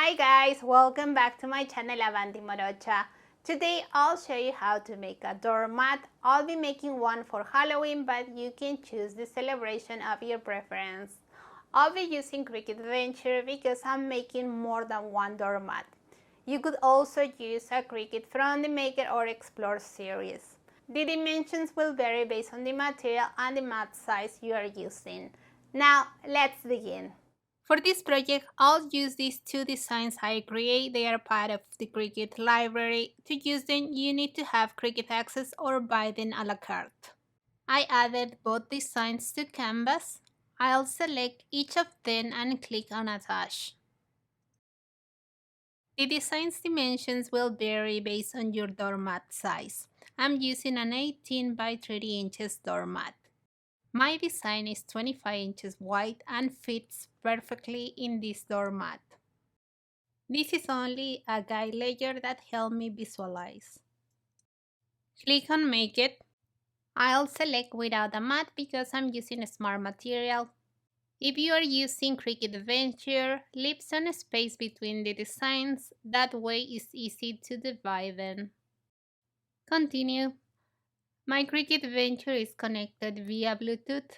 Hi guys, welcome back to my channel Avanti Morocha. Today I'll show you how to make a doormat. I'll be making one for Halloween, but you can choose the celebration of your preference. I'll be using Cricut Venture because I'm making more than one doormat. You could also use a Cricut from the Maker or Explore series. The dimensions will vary based on the material and the mat size you are using. Now let's begin. For this project, I'll use these two designs I create. They are part of the Cricut library. To use them, you need to have Cricut Access or buy them a la carte. I added both designs to Canvas. I'll select each of them and click on Attach. The design's dimensions will vary based on your doormat size. I'm using an 18 by 30 inches doormat. My design is 25 inches wide and fits perfectly in this doormat. This is only a guide layer that helped me visualize. Click on Make It. I'll select without a mat because I'm using a smart material. If you are using Cricut Venture, leave some space between the designs. That way it's easy to divide them. Continue. My Cricut Venture is connected via Bluetooth.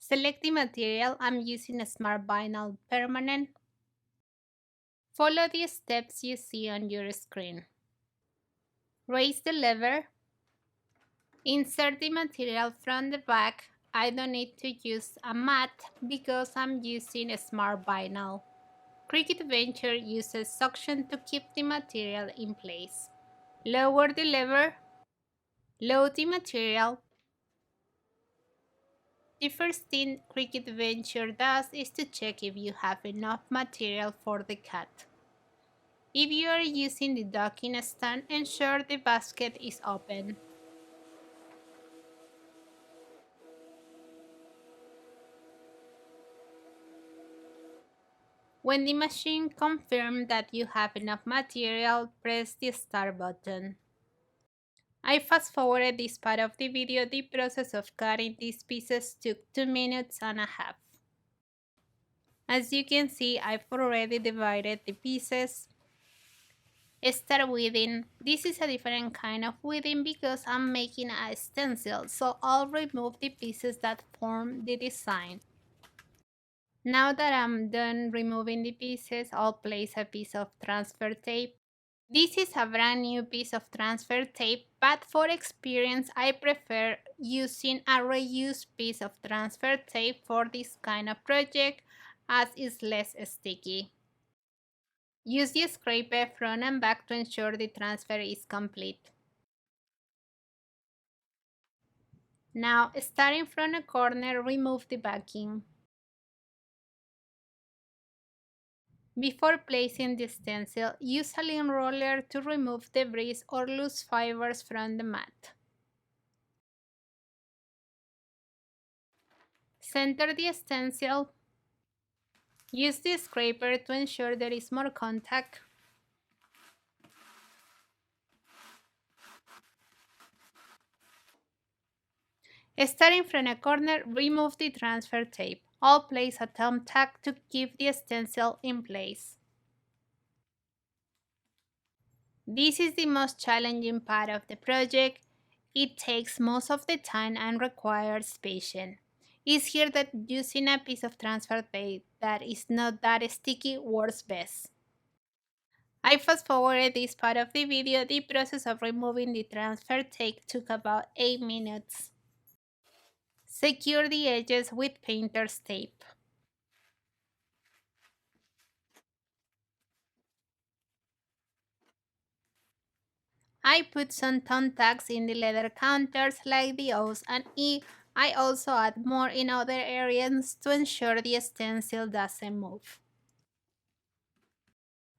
Select the material. I'm using a smart vinyl permanent. Follow the steps you see on your screen. Raise the lever. Insert the material from the back. I don't need to use a mat because I'm using a smart vinyl. Cricut Venture uses suction to keep the material in place. Lower the lever. Load the material. The first thing Cricut Venture does is to check if you have enough material for the cut. If you are using the docking stand, ensure the basket is open. When the machine confirms that you have enough material, press the Start button. I fast forwarded this part of the video. The process of cutting these pieces took 2 minutes and a half. As you can see, I've already divided the pieces. Start weeding. This is a different kind of weeding because I'm making a stencil, so I'll remove the pieces that form the design. Now that I'm done removing the pieces, I'll place a piece of transfer tape. This is a brand new piece of transfer tape, but for experience, I prefer using a reused piece of transfer tape for this kind of project as it's less sticky. Use the scraper front and back to ensure the transfer is complete. Now, starting from a corner, remove the backing. Before placing the stencil, use a lint roller to remove debris or loose fibers from the mat. Center the stencil. Use the scraper to ensure there is more contact. Starting from a corner, remove the transfer tape. I'll place a thumbtack to keep the stencil in place. This is the most challenging part of the project. It takes most of the time and requires patience. It's here that using a piece of transfer tape that is not that sticky works best. I fast forwarded this part of the video. The process of removing the transfer tape took about 8 minutes. Secure the edges with painter's tape. I put some thumbtacks in the leather counters like the O's and E. I also add more in other areas to ensure the stencil doesn't move.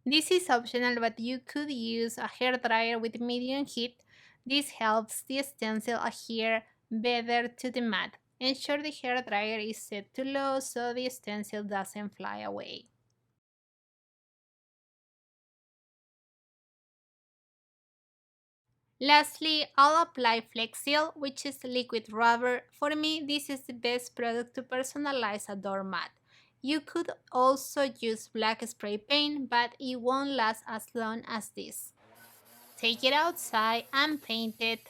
This is optional, but you could use a hairdryer with medium heat. This helps the stencil adhere better to the mat. Ensure the hairdryer is set to low so the stencil doesn't fly away. Lastly, I'll apply Flex Seal, which is liquid rubber. For me, this is the best product to personalize a doormat. You could also use black spray paint, but it won't last as long as this. Take it outside and paint it.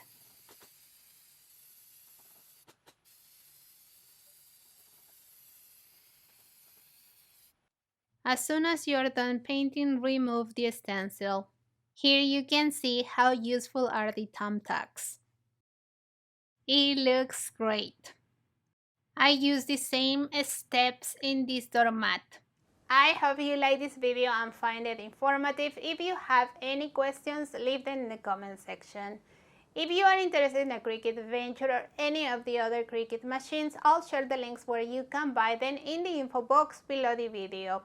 As soon as you're done painting, remove the stencil. Here you can see how useful are the thumbtacks. It looks great. I use the same steps in this doormat. I hope you like this video and find it informative. If you have any questions, leave them in the comment section. If you are interested in a Cricut Venture or any of the other Cricut machines, I'll share the links where you can buy them in the info box below the video.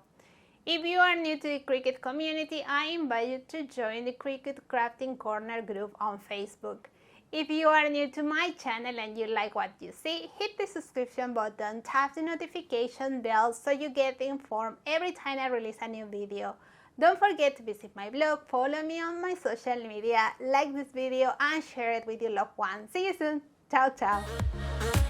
If you are new to the Cricut community, I invite you to join the Cricut Crafting Corner group on Facebook. If you are new to my channel and you like what you see, hit the subscription button, tap the notification bell so you get informed every time I release a new video. Don't forget to visit my blog, follow me on my social media, like this video and share it with your loved ones. See you soon. Ciao, ciao.